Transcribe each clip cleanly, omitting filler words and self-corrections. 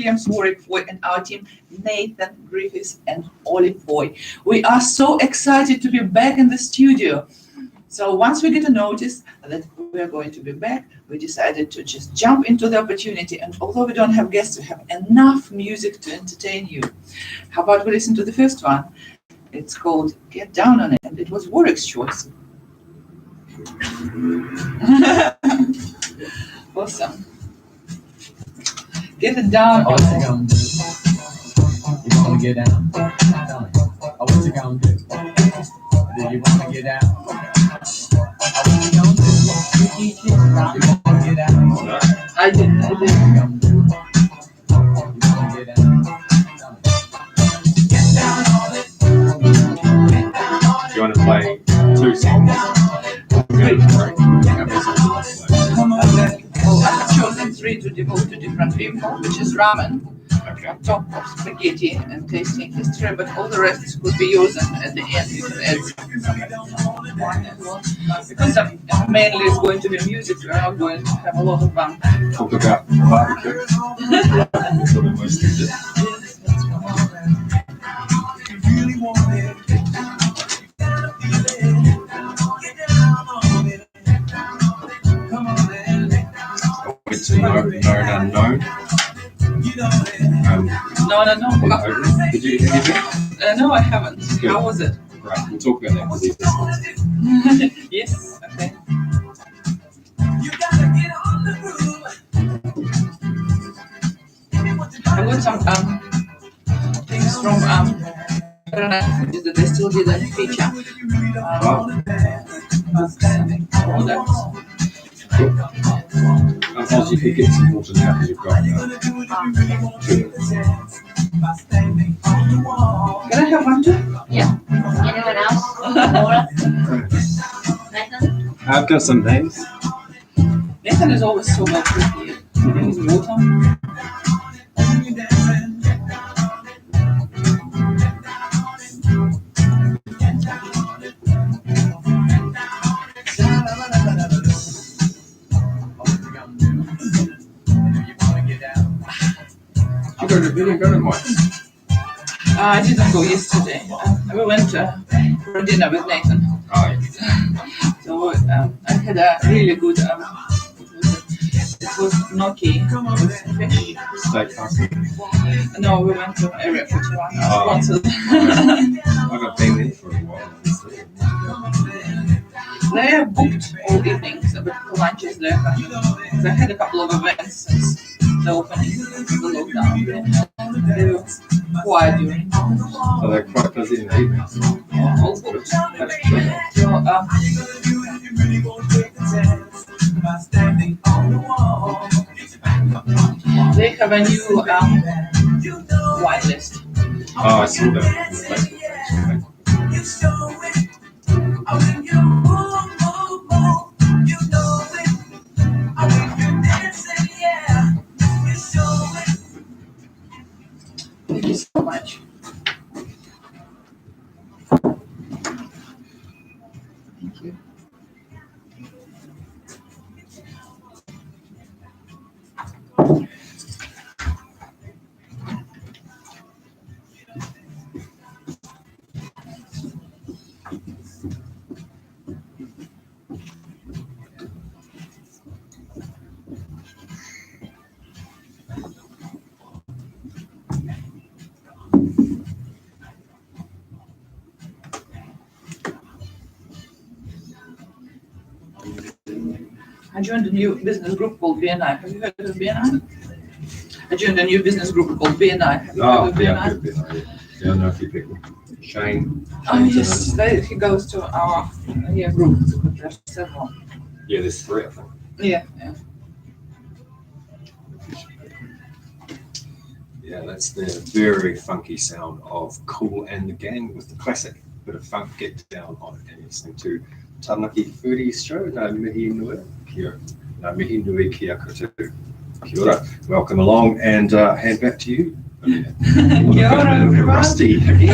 Williams, Warwick Foy, and our team, Nathan Griffiths and Olive Foy. We are so excited to be back in the studio. So once we get a notice that we are going to be back, we decided to just jump into the opportunity. And although we don't have guests, we have enough music to entertain you. How about we listen to the first one? It's called Get Down on It, and it was Warwick's choice. Awesome. Get it down. Oh, what's it gonna do? You wanna get down? Tell me. Oh, what's it gonna do? Do you wanna get down? Oh, what's it gonna do? You wanna get down? I did. You wanna get down? Tell me. Get down on it. Get down on it. Do you want to play 2 songs? Great. Come on. Well, I have chosen 3 to devote to different people, which is ramen, Okay. on top of spaghetti and tasting history, but all the rest could be yours, and at the end you can add some wine as well. Because mainly it's going to be music, we are not going to have a lot of fun. Talk about barbecue. For the most of it. Went to Known Unknown. No. Did you hear it? No, I haven't. Good. How was it? Right, we'll talk about that because these are Yes, okay. I got some things from Taranaki Foodies that they still didn't feature. Products. Unfortunately, if you get some water now because you've got 2. Can I have one too? Yeah. Anyone else? Laura? Nathan? I've got some names. Nathan is always so well prepared. He brings water. You didn't go to mine. I didn't go yesterday. We went for dinner with Nathan. Oh, yeah. So I had a really good, it was gnocchi with fish. Steak pasta. No, we went to Area 41. Oh. Sponsored. I've been there for a while. They have booked all evenings, but for lunches they're coming. They had a couple of events since the opening of the lockdown. They were quiet during. So they're quite busy in the evenings. All booked. So, they have a new wine list. Oh, I saw that on Facebook page. Thank you so much. Thank you. I joined a new business group called BNI. Have you heard of BNI? I joined a new business group called BNI. Have you heard Oh, of yeah, BNI? I've heard of it. Yeah, I know a few people. Shane. Oh, Shane's in yes, it. he goes to our group. There's several. Yeah, there's 3, I think. Yeah. Yeah, that's the very funky sound of Cool and the Gang with the classic bit of funk Get Down on it. And you're listening to Taranaki Foodies show, Ngā mihi nui kia koutou. Kia ora. Welcome along, and hand back to you. Kia ora, everyone. Rusty. We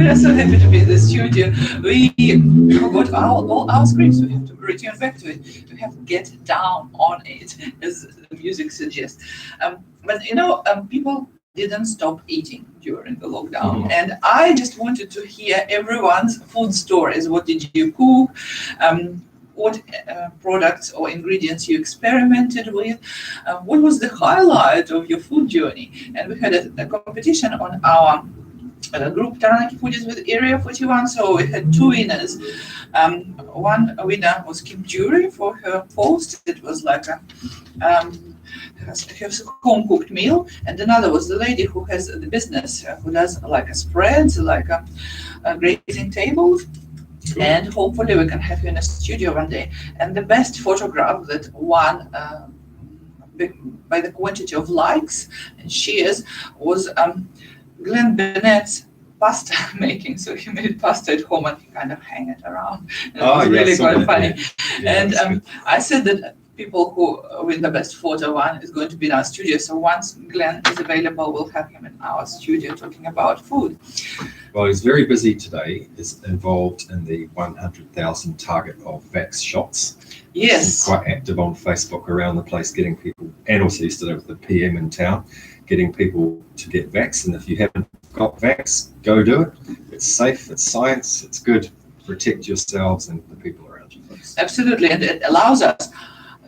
are so happy to be in the studio. We forgot all our scripts. We have to return back to it. We have to get down on it, as the music suggests. But you know, people didn't stop eating during the lockdown, and I just wanted to hear everyone's food stories. What did you cook? What products or ingredients you experimented with? What was the highlight of your food journey? And we had a competition on our group Taranaki Foodies with Area 41. So we had two winners. One winner was Kim Jury for her post. It was like a home cooked meal, and another was the lady who has the business, who does like a spreads, like a grazing tables. And hopefully we can have you in a studio one day. And the best photograph that won by the quantity of likes and shares was Glenn Bennett's pasta making. So he made pasta at home and he kind of hang it around. And it was really quite funny. And I said that people who win the best photo one is going to be in our studio. So once Glenn is available, we'll have him in our studio talking about food. Well, he's very busy today. He's involved in the 100,000 target of vax shots. Yes. He's quite active on Facebook around the place, getting people, and also he's still with the PM in town, getting people to get vax. And if you haven't got vax, go do it. It's safe, it's science, it's good. Protect yourselves and the people around you. Absolutely, and it allows us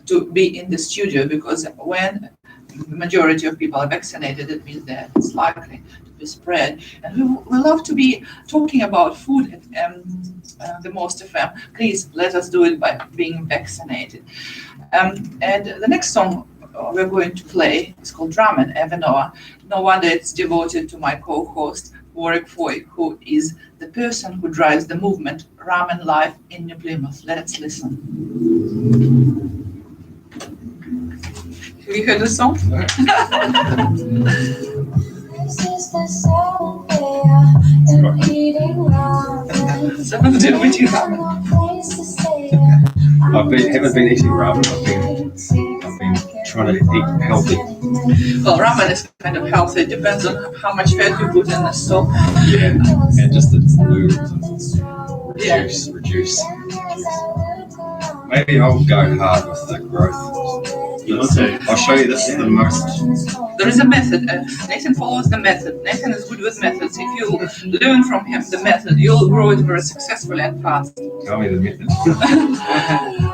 to be in the studio, because when the majority of people are vaccinated, it means that it's likely to be spread. And we love to be talking about food at the Most FM. Please let us do it by being vaccinated. And the next song we're going to play is called Ramen, Evanoa. No wonder it's devoted to my co-host, Warwick Foy, who is the person who drives the movement Ramen Life in New Plymouth. Let's listen. Have you heard the song? Someone's been eating ramen. Haven't been eating ramen. I've been trying to eat healthy. Well, ramen is kind of healthy. It depends on how much fat you put in the stock. Yeah, and just the noodles and reduce. Maybe I'll go hard with the growth. I'll show you, this is the most. There is a method. Nathan follows the method. Nathan is good with methods. If you learn from him the method, you'll grow it very successfully and fast. Tell me the method.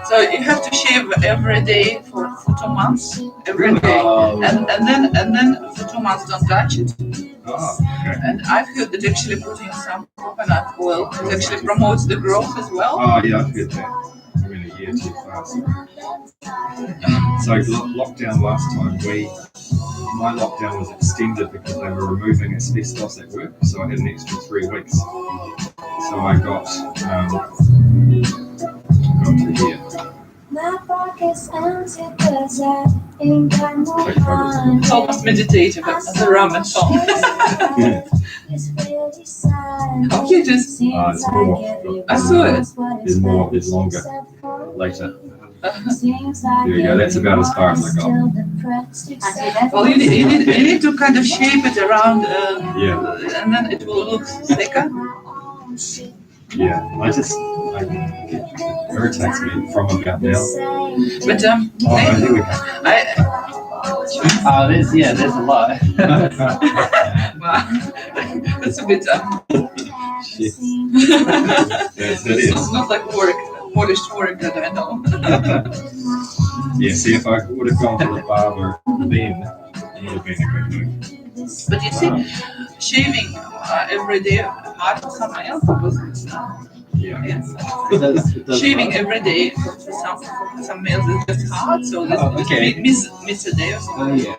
So you have to shave every day for 2 months, every day, and then for 2 months don't touch it. Oh, okay. And I've heard that actually putting some coconut oil actually promotes the growth as well. Oh yeah, I've heard that. I mean, a year too fast. So lockdown last time, my lockdown was extended because they were removing asbestos at work, so I had an extra 3 weeks. So I got to here. It's almost meditative as a ramen song. How cute is it? It's more. I saw it. There's longer later. There you go, that's about as far as I got. Well, you need to kind of shape it around, Yeah. and then it will look thicker. Yeah, it irritates me from about now. But Here we go. There's a lot. Wow, that's a bit. Shit. Yes, it is. It's not like polished work that I know. Yeah, see, if I would have gone to the barber then, it would have been a good move. But you see, shaving every day hard for some males because shaving every day for some males is just hard, so miss a day or something.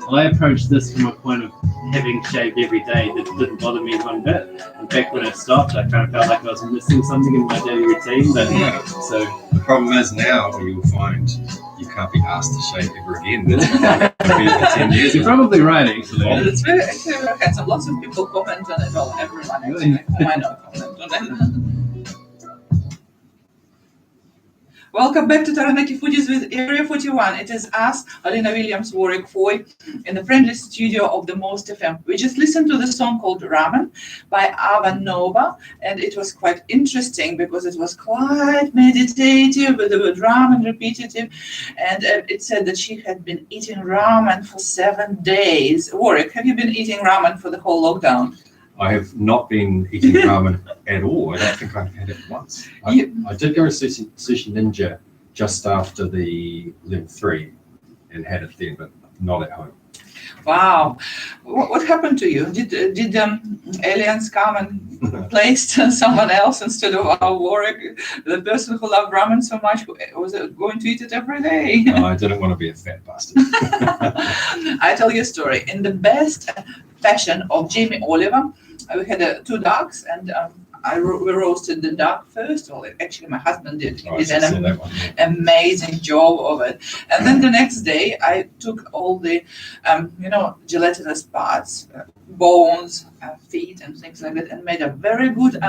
Well, I approached this from a point of having shaved every day that didn't bother me one bit. In fact, when I stopped, I kind of felt like I was missing something in my daily routine. But so the problem is now you'll find you can't be asked to shave ever again. That's been for 10 years. You're probably right, actually. It's very handsome. Lots of people comment on it. Well, everyone actually. Why not comment on it? Welcome back to Taranaki Foodies with Area 41. It is us, Alina Williams, Warwick Foy, in the friendly studio of the Most FM. We just listened to the song called Ramen by Ava Nova, and it was quite interesting because it was quite meditative with the word ramen repetitive, and it said that she had been eating ramen for 7 days. Warwick, have you been eating ramen for the whole lockdown? I have not been eating ramen at all. I don't think I've had it once. I did go to Sushi Ninja just after the level 3 and had it then, but not at home. Wow. What happened to you? Did aliens come and placed someone else instead of our Warwick, the person who loved ramen so much, was going to eat it every day? I didn't want to be a fat bastard. I tell you a story. In the best fashion of Jamie Oliver, we had 2 ducks, and we roasted the duck first. Well, actually, my husband did. He did an amazing job of it. And then the next day, I took all the, gelatinous parts, bones, feet, and things like that, and made a very good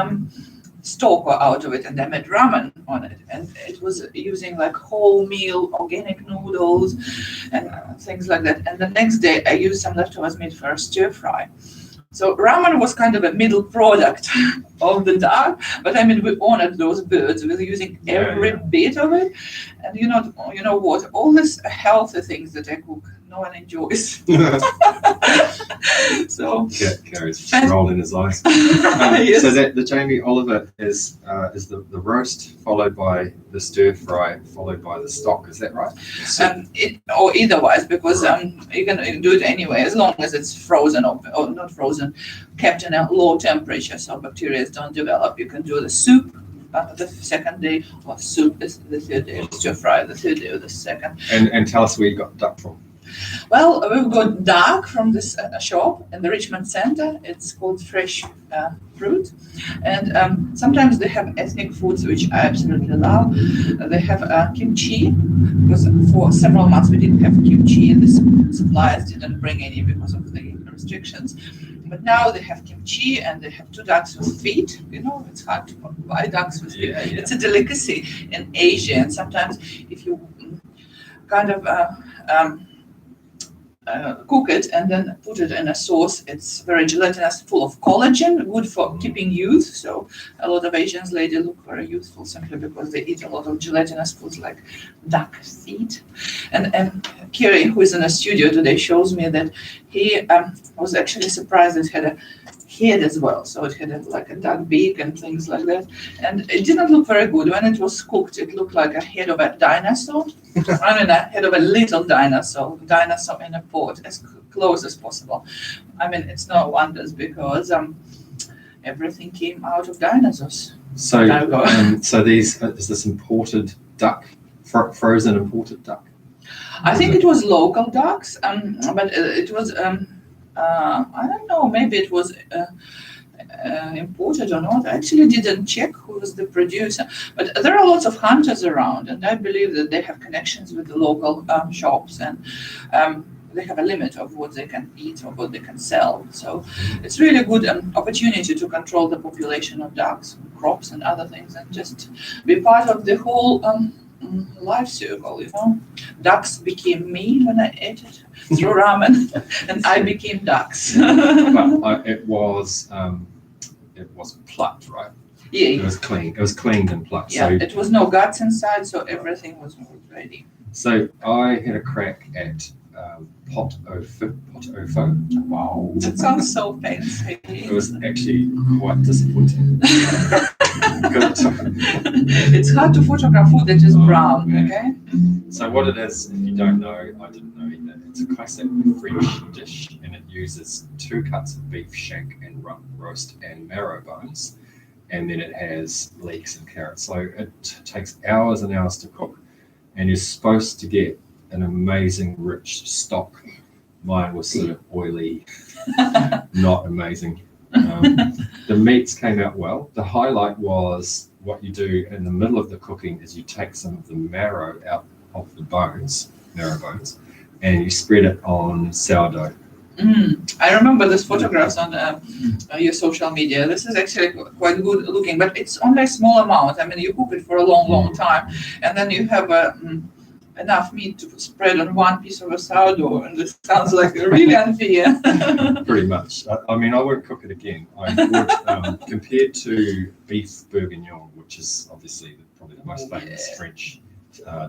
stock out of it, and I made ramen on it, and it was using like wholemeal organic noodles and things like that. And the next day, I used some leftovers meat for a stir fry. So ramen was kind of a middle product of the duck, but I mean, we honored those birds with using every bit of it. And you know what? All these healthy things that I cook, no one enjoys. So Gary's rolling his eyes. Yes. So that the Jamie Oliver is the roast followed by the stir fry followed by the stock. Is that right? Or eitherwise, because you can do it anyway as long as it's frozen or not frozen, kept in a low temperature so bacteria don't develop. You can do the soup the second day, or soup is the third day, stir fry the third day or the second. And tell us where you got duck from. Well, we've got duck from this shop in the Richmond Center. It's called Fresh Fruit. And sometimes they have ethnic foods, which I absolutely love. They have kimchi, because for several months we didn't have kimchi, and the suppliers didn't bring any because of the restrictions. But now they have kimchi, and they have 2 ducks with feet. It's hard to buy ducks with feet. It's a delicacy in Asia, and sometimes if you kind of cook it and then put it in a sauce, it's very gelatinous, full of collagen, good for keeping youth. So a lot of Asian ladies look very youthful simply because they eat a lot of gelatinous foods like duck feet. And Kiri, who is in the studio today, shows me that he was actually surprised it had a head as well. So it had like a duck beak and things like that. And it didn't look very good. When it was cooked, it looked like a head of a dinosaur. I mean, a head of a little dinosaur in a pot, as close as possible. I mean, it's no wonders because everything came out of dinosaurs. So, so is this imported duck, frozen imported duck? I think it was local ducks, but it was, I don't know, maybe it was imported or not. I actually didn't check who was the producer, but there are lots of hunters around, and I believe that they have connections with the local shops, and they have a limit of what they can eat or what they can sell. So it's really a good opportunity to control the population of ducks, crops, and other things, and just be part of the whole life circle. Ducks became me when I ate it through ramen, and I became ducks. But it was plucked, right? Yeah, It was clean. It was cleaned and plucked. yeah. So, It was no guts inside, so everything was ready. so I had a crack at pot au feu. Wow, that sounds so fancy. It was actually quite disappointing. It's hard to photograph food that is brown. Yeah. Okay. So what it is, if you don't know, I didn't know either. It's a classic French dish, and it uses 2 cuts of beef shank and roast and marrow bones, and then it has leeks and carrots. So it takes hours and hours to cook, and you're supposed to get an amazing rich stock. Mine was sort of oily, not amazing. The meats came out well. The highlight was what you do in the middle of the cooking is you take some of the marrow out of the marrow bones, and you spread it on sourdough. I remember these photographs on your social media. This is actually quite good looking, but it's only a small amount. I mean, you cook it for a long time, and then you have enough meat to spread on one piece of a sourdough, and this sounds like really unfair. Pretty much. I mean, I won't cook it again. I would, compared to beef bourguignon, which is obviously probably the most famous French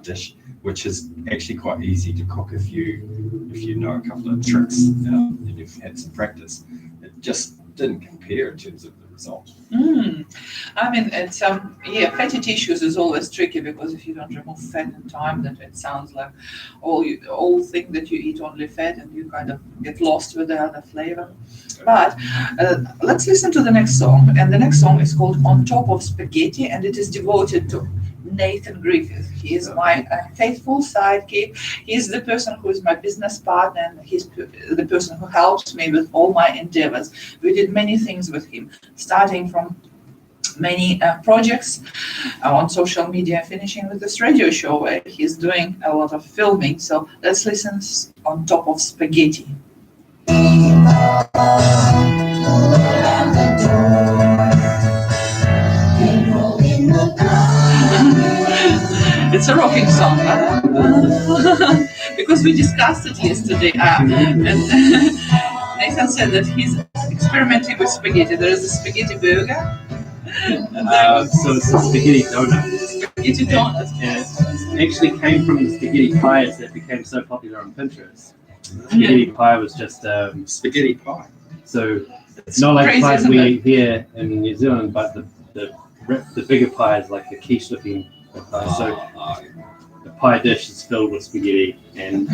dish, which is actually quite easy to cook if you know a couple of tricks and you've had some practice. It just didn't compare in terms of the result. I mean, it's fatty tissues is always tricky because if you don't remove fat in time, then it sounds like all thing that you eat only fat, and you kind of get lost with the other flavor. But let's listen to the next song, and the next song is called "On Top of Spaghetti," and it is devoted to Nathan Griffith. He is my faithful sidekick. He's the person who is my business partner, and he's the person who helps me with all my endeavors. We did many things with him, starting from many projects on social media, finishing with this radio show where he's doing a lot of filming. So let's listen On Top of Spaghetti. It's a rocking song, huh? Because we discussed it yesterday, and Nathan said that he's experimenting with spaghetti. There is a spaghetti burger. So it's a spaghetti donut. Spaghetti donut. And it actually came from the spaghetti pies that became so popular on Pinterest. Spaghetti pie was just Spaghetti pie. so It's not like crazy, pies isn't we it? eat here in New Zealand, but the bigger pies like the quiche looking pie. So the pie dish is filled with spaghetti, and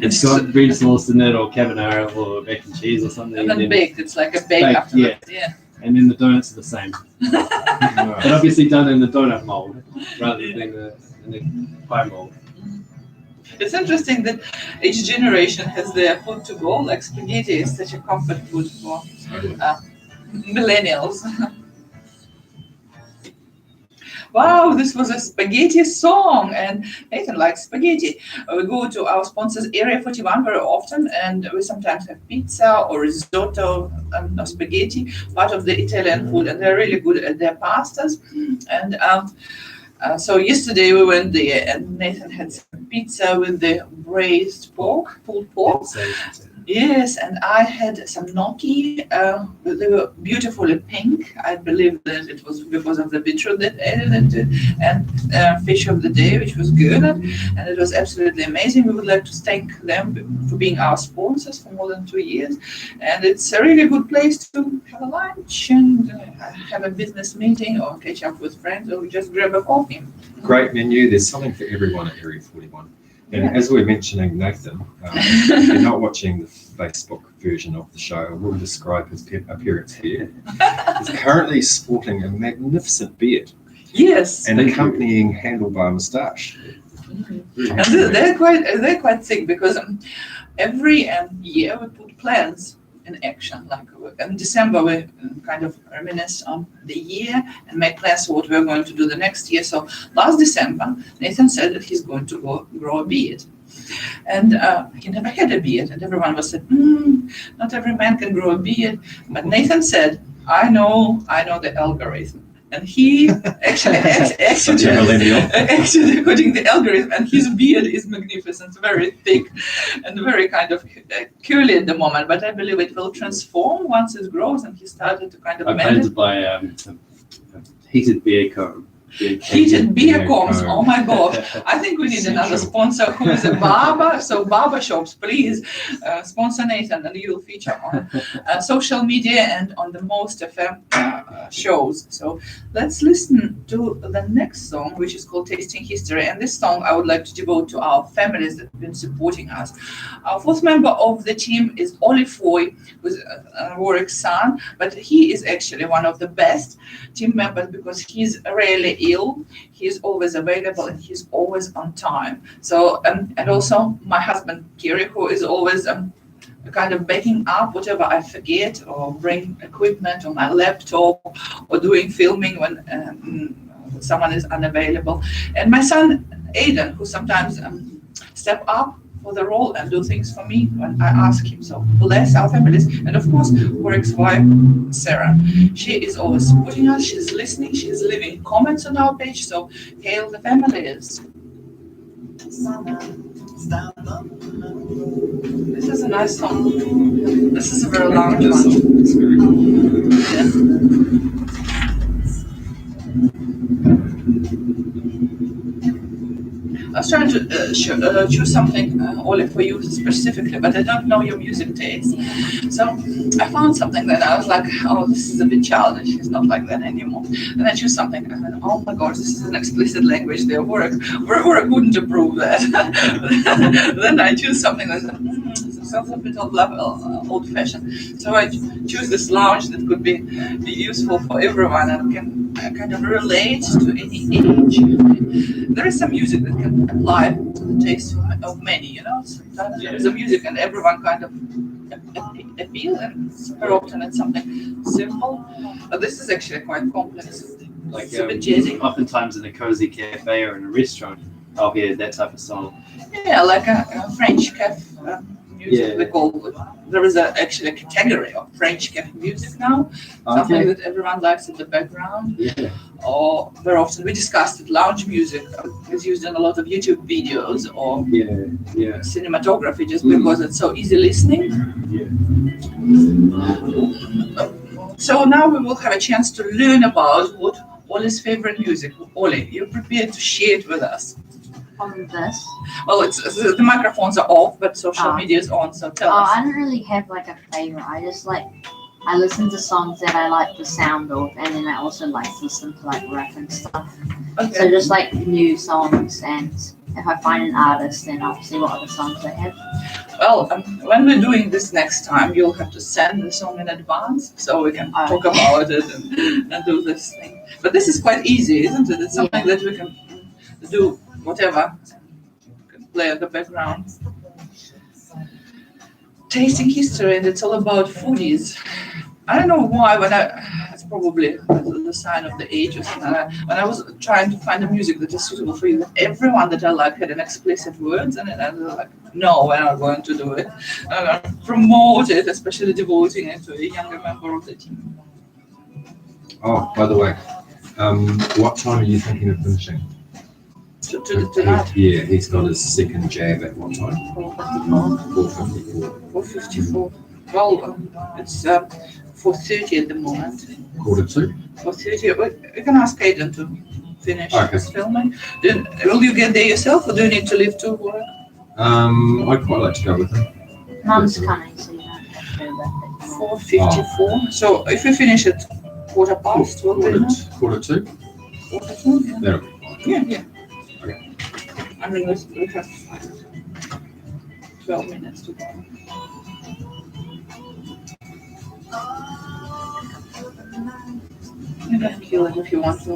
it's got red sauce in it, or carbonara, or mac and cheese, or something. And then baked. It's like a bake Baked, after yeah. that. Yeah. And then the donuts are the same, but obviously done in the donut mold rather than in the pie mold. It's interesting that each generation has their food to go. Like spaghetti is such a comfort food for millennials. Wow, this was a spaghetti song, and Nathan likes spaghetti. We go to our sponsors Area 41 very often, and we sometimes have pizza or risotto, or spaghetti, part of the Italian food, and they're really good at their pastas. And so yesterday we went there, and Nathan had some pizza with the braised pork, pulled pork. Yes, and I had some gnocchi. They were beautifully pink. I believe that it was because of the beetroot that added it, and fish of the day, which was good, and it was absolutely amazing. We would like to thank them for being our sponsors for more than 2 years, and it's a really good place to have a lunch and have a business meeting or catch up with friends or just grab a coffee. Great menu. There's something for everyone at Area 41. And as we're mentioning Nathan, if you're not watching the Facebook version of the show, I will describe his appearance here. He's currently sporting a magnificent beard Yes. and accompanying handlebar moustache. And they're quite thick because every year we put plans in action. Like in December, we kind of reminisce on the year and make plans for what we're going to do the next year. So last December, Nathan said that he's going to grow a beard. And he never had a beard, and everyone was said, not every man can grow a beard. But Nathan said, I know the algorithm. And he actually putting the algorithm, and his beard is magnificent, very thick and very kind of curly at the moment. But I believe it will transform once it grows, and he started to kind of I plan to buy a heated beer comb. Heated beer combs. Oh my God. I think we need another sponsor who is a barber. So barber shops, please sponsor Nathan, and you'll feature on social media and on the Most FM shows. So let's listen to the next song, which is called Tasting History. And this song I would like to devote to our families that have been supporting us. Our fourth member of the team is Oli Foy, who's Warwick's son, but he is actually one of the best team members because he's rarely ill, he's always available, and he's always on time. So and also my husband Kiri, who is always kind of backing up whatever I forget or bring equipment on my laptop or doing filming when someone is unavailable. And my son Aiden, who sometimes step up for the role and do things for me when I ask him. So bless our families. And of course, Warwick's wife, Sarah. She is always supporting us. She's listening. She's leaving comments on our page. So hail the families. This is a nice song. This is a very long one. It's very cool. Yeah. I was trying to choose something, Oli, for you specifically, but I don't know your music taste. So I found something that I was like, oh, this is a bit childish. It's not like that anymore. And I choose something, and then, oh my gosh, this is an explicit language there. Warwick wouldn't approve that. Then I choose something that's sounds a bit old-fashioned. So I choose this lounge that could be useful for everyone and can kind of relate to any age. There is some music that can apply to the taste of many, you know. Sometimes there is a music and everyone kind of appeal, and very often it's something simple. But this is actually quite complex. Like It's a bit jazzy. oftentimes in a cozy cafe or in a restaurant, I'll hear that type of song. Yeah, like a French cafe music. Yeah. They call it. There is actually a category of French cafe music now. Something that everyone likes in the background. Yeah. Or very often we discussed it. Lounge music is used in a lot of YouTube videos or Yeah. cinematography, just because it's so easy listening. Yeah. So now we will have a chance to learn about what Oli's favorite music. Oli, you're prepared to share it with us. On this. Well, it's the microphones are off, but social media is on. So tell us. I don't really have like a favorite. I listen to songs that I like the sound of, and then I also like to listen to like rap and stuff. So Okay. just like new songs, and if I find an artist, then I'll see what other songs they have. Well, when we're doing this next time, you'll have to send the song in advance so we can talk about it and do this thing. But this is quite easy, isn't it? It's something that we can do whatever. We can play in the background. Tasting history, and it's all about foodies. I don't know why, but it's probably the sign of the age or something. When I was trying to find a music that is suitable for you, everyone that I like had an explicit words in it, and I was like, no, we're not going to do it. I'm going to promote it, especially devoting it to a younger member of the team. Oh, by the way, what time are you thinking of finishing? Tonight, Yeah, he's got his second jab at what time? 4:54. 4:54. 4:54. Well, it's 4:30 at the moment. 1:45. 4:30. We can ask Aiden to finish Okay. his filming. Then, will you get there yourself, or do you need to leave to work? I'd quite like to go with him. Mum's coming, so you don't have to go back. 4:54. So if we finish at 1:15, will be enough? 1:45. 1:45, yeah. That'll be fine. Yeah. Okay. I mean, we have 12 minutes to go. You can kill it if you want to.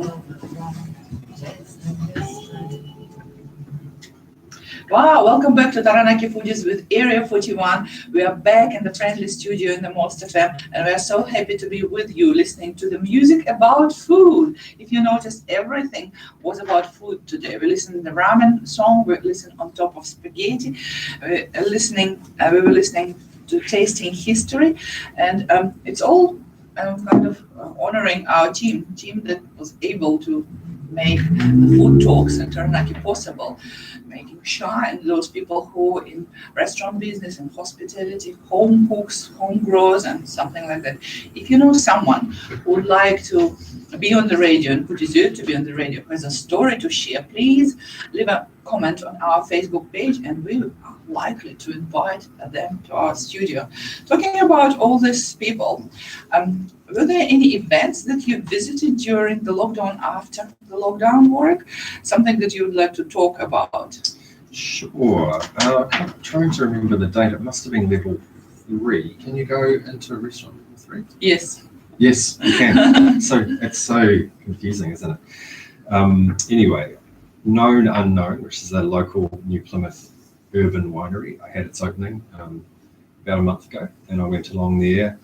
Wow, welcome back to Taranaki Foodies with Area 41. We are back in the friendly studio in the Most FM, and we are so happy to be with you listening to the music about food. If you noticed, everything was about food today. We listened to the ramen song, we listened on top of spaghetti, we were listening to tasting history, and it's all kind of honoring our team that was able to make the food talks in Taranaki possible, making shine those people who in restaurant business and hospitality, home cooks, home growers, and something like that. If you know someone who would like to be on the radio and who deserves to be on the radio, who has a story to share, please leave a comment on our Facebook page, and we are likely to invite them to our studio. Talking about all these people, were there any events that you visited during the lockdown, after the lockdown work? Something that you would like to talk about? Sure. I'm trying to remember the date. It must have been level 3. Can you go into a restaurant level 3? Yes. Yes, you can. So it's so confusing, isn't it? Anyway, Known Unknown, which is a local New Plymouth urban winery. I had its opening about a month ago, and I went along there,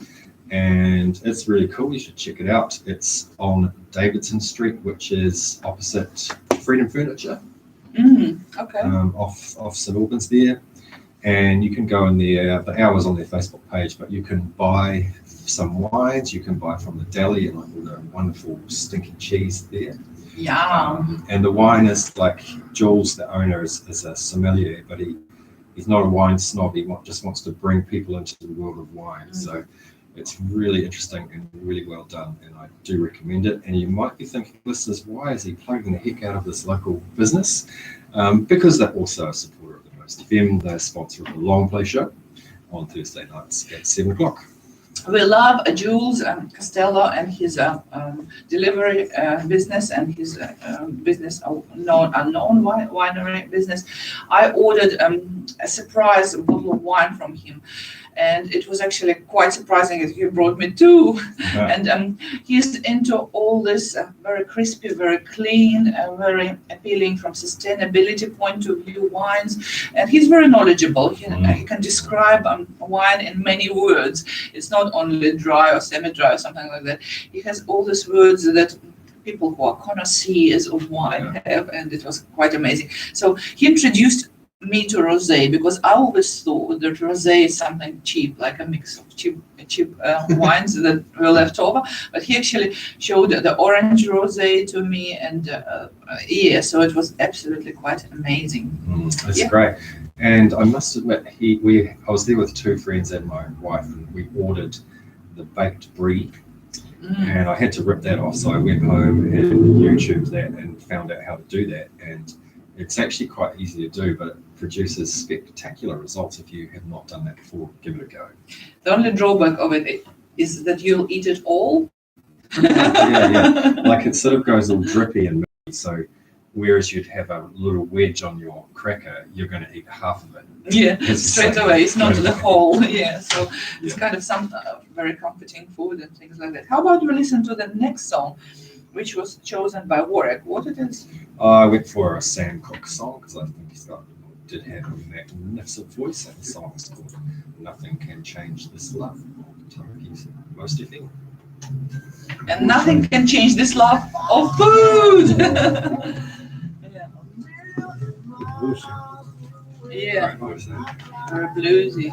and it's really cool. You should check it out. It's on Davidson Street, which is opposite Freedom Furniture, Okay. off St Albans there. and you can go in there. The hour's on their Facebook page, but you can buy some wines. You can buy from the deli and like all the wonderful stinky cheese there. Yeah. And the wine is like Jules, the owner, is a sommelier, but he's not a wine snob. He just wants to bring people into the world of wine. So it's really interesting and really well done, and I do recommend it. And you might be thinking, listeners, why is he plugging the heck out of this local business? Because they're also a supporter of the Most FM. They're a sponsor of the Long Play Show on Thursday nights at 7 o'clock. We love Jules Costello and his delivery business and his business unknown winery business. I ordered a surprise bottle of wine from him, and it was actually quite surprising that he brought me two. And he's into all this very crispy, very clean, very appealing from sustainability point of view wines, and he's very knowledgeable. He can describe wine in many words. It's not only dry or semi-dry or something like that. He has all these words that people who are connoisseurs of wine have, and it was quite amazing. So he introduced me to rosé, because I always thought that rosé is something cheap, like a mix of cheap wines that were left over. But he actually showed the orange rosé to me, and so it was absolutely quite amazing. That's great. And I must admit, I was there with two friends and my wife, and we ordered the baked brie. And I had to rip that off, so I went home and YouTubed that and found out how to do that. And it's actually quite easy to do, but it produces spectacular results if you have not done that before. Give it a go. The only drawback of it is that you'll eat it all. Yeah. Like it sort of goes all drippy and milky, so whereas you'd have a little wedge on your cracker, you're going to eat half of it. Yeah, straight away. It's not the whole. Yeah, so it's kind of some very comforting food and things like that. How about we listen to the next song, which was chosen by Warwick? What it is? I went for a Sam Cooke song because I think did have a magnificent voice, and the song is called "Nothing Can Change This Love" on Taraki's Most FM. And nothing can change this love of food. Yeah, very bluesy.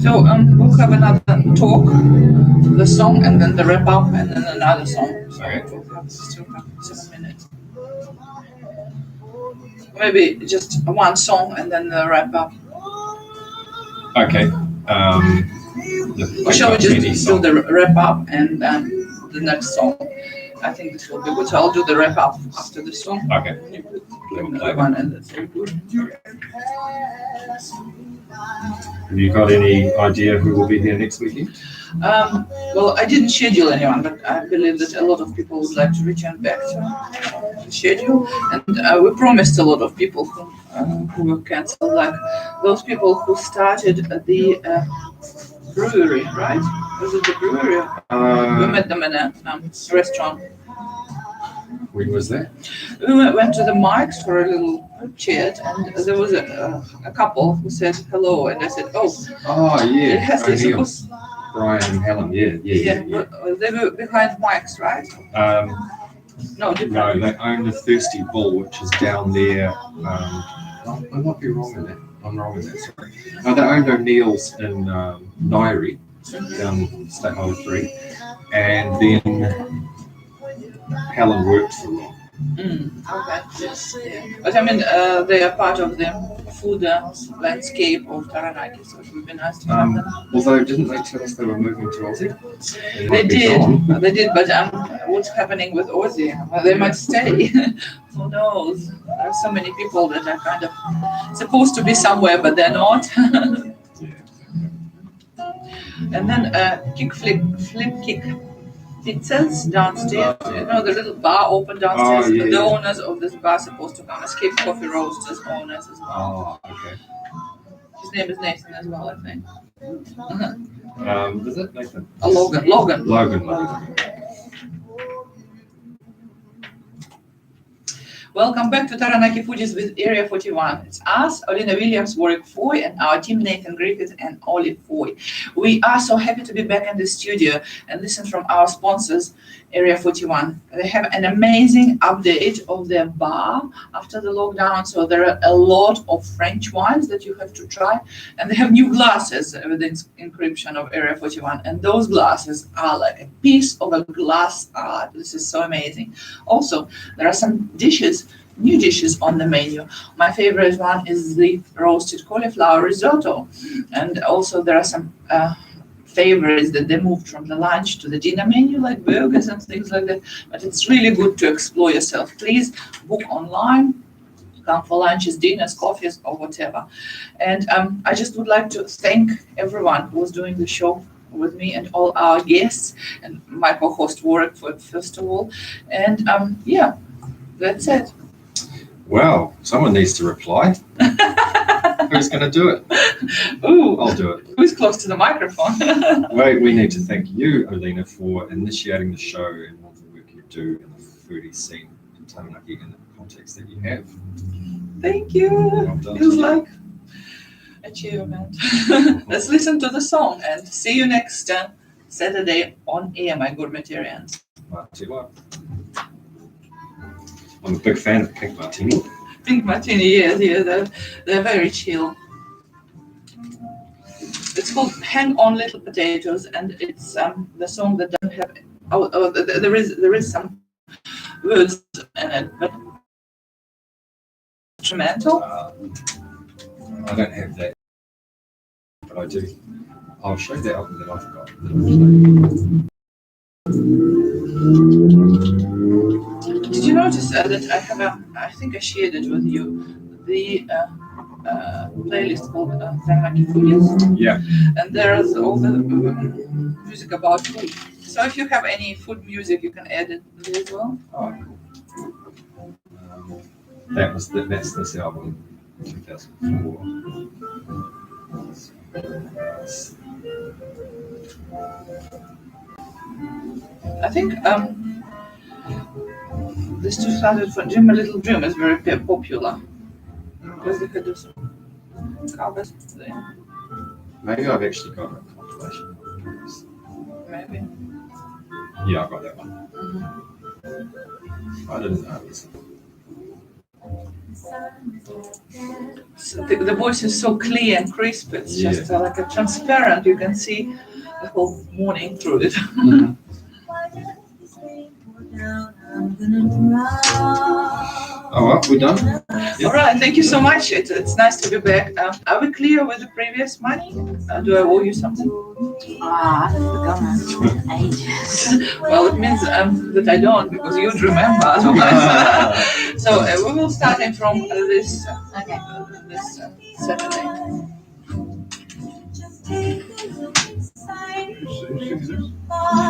So we'll have another talk, the song, and then the wrap up, and then another song. So we'll have still have 7 minutes. Maybe just one song and then the wrap up. Okay. Or shall we just do the wrap up and the next song? I think this will be good. So I'll do the wrap up after the song. Okay. Have you got any idea who will be here next weekend? Well, I didn't schedule anyone, but I believe that a lot of people would like to return back to the schedule. And we promised a lot of people who were cancelled, like those people who started the brewery, right? Was it the brewery? We met them in a restaurant. When was that? We went to the mics for a little chat, and there was a couple who said hello, and I said, Oh, yeah. yes, they're supposed. Brian and Helen, yeah. They were behind mics, right? No, different. No, they own the Thirsty Bull, which is down there. I might be wrong in that. I'm wrong in that, sorry. No, they owned O'Neill's in Nairi, down State Highway 3. And then Helen worked for them. Okay. But I mean, they are part of the food landscape of Taranaki, so it would be nice to have them. Although, didn't they tell us they were moving to Aussie? They did, but what's happening with Aussie? Well, they might stay. Who knows? There are so many people that are kind of supposed to be somewhere, but they're not. And then flip kick pizzas downstairs. You know, the little bar open downstairs. The owners of this bar are supposed to come. Escape Coffee Roasters owners as well. Oh, okay. His name is Nathan as well, I think. Is it Nathan? Logan. Welcome back to Taranaki Foodies with Area 41. It's us, Olina Williams, Warwick Foy, and our team Nathan Griffith and Ollie Foy. We are so happy to be back in the studio and listen from our sponsors, Area 41. They have an amazing update of their bar after the lockdown. So there are a lot of French wines that you have to try. And they have new glasses with the inscription of Area 41. And those glasses are like a piece of a glass art. This is so amazing. Also, there are some dishes, new dishes on the menu. My favorite one is the roasted cauliflower risotto. And also there are some favorites that they moved from the lunch to the dinner menu, like burgers and things like that. But it's really good to explore yourself. Please book online, come for lunches, dinners, coffees, or whatever. And I just would like to thank everyone who was doing the show with me and all our guests and my co-host Warwick, first of all. And yeah, that's it. Well, someone needs to reply. Who's going to do it? Ooh, I'll do it. who's close to the microphone? We need to thank you, Alina, for initiating the show and all the work you do in the foodie scene in Taranaki in the context that you have. Thank you. Well done. Feels like achievement. Let's listen to the song and see you next Saturday on air, my gourmetarians. Martini. I'm a big fan of pink martini. Pink martini, yes, they're very chill. It's called "Hang On Little Potatoes," and it's the song that doesn't have. There is some words in it, but instrumental. I don't have that, but I do. I'll show you that album that I forgot. Did you notice that I have I think I shared it with you, the playlist called Taranaki Foodies? Yeah. And there's all the music about food. So if you have any food music, you can add it there as well. Oh, cool. That's this album, 2004. I think this 2004 Dream a Little Dream is very popular because they could do some covers there. Maybe I've actually got a compilation. Maybe. Yeah, I got that one. I didn't know this. So the voice is so clear and crisp. It's just like a transparent. You can see the whole morning through it. Mm-hmm. Oh, well, we're done. Yeah. All right, thank you so much. It's nice to be back. Are we clear with the previous money? Do I owe you something? I've forgotten ages. Well, it means that I don't, because you'd remember otherwise. So we will starting from this Saturday.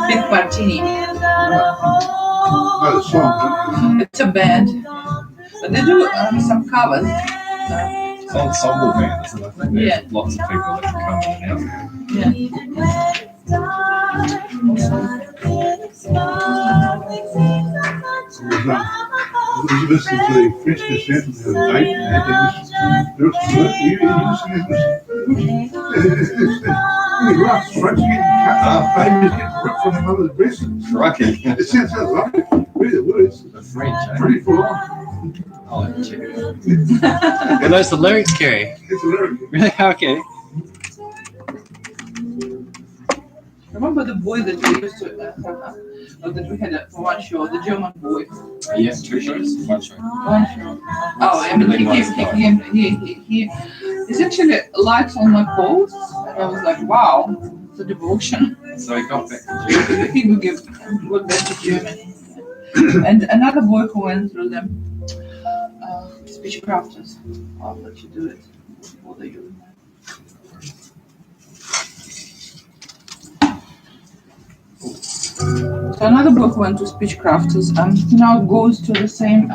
Pink Martini. Oh, the song. It's a band. But they do some covers. It's ensemble band, isn't it? I think there's lots of people that can come in and out. Yeah. Listen to the French descent of the night, and there's French getting ripped from another breast. Crikey. It sounds so lovely. Read the words. The French, eh? Pretty full on. I'll have to check it out. Are those the lyrics, Kerry? It's lyric. Really? Okay. Remember the boy that we used to or that we had for one show, the German boy. Yeah, 2 shows, 1 show. One show. Oh, I mean, he's actually likes on my posts, and I was like, wow, it's a devotion. So he got back to Germany. He would go back to Germany. And another boy who went through them, speech crafters. I'll let you do it. What are you? So another book went to speech crafters. He now goes to the same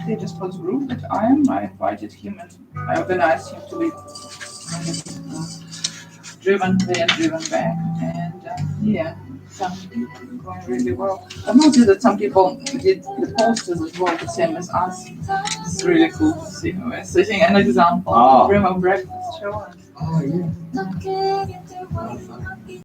theatre sports group that I am. I invited him and I organized him to be driven there and driven back. And yeah, something going really well. I noticed that some people did the posters as well, the same as us. It's really cool to see. We're setting an example of Breakfast Show. Oh, yeah.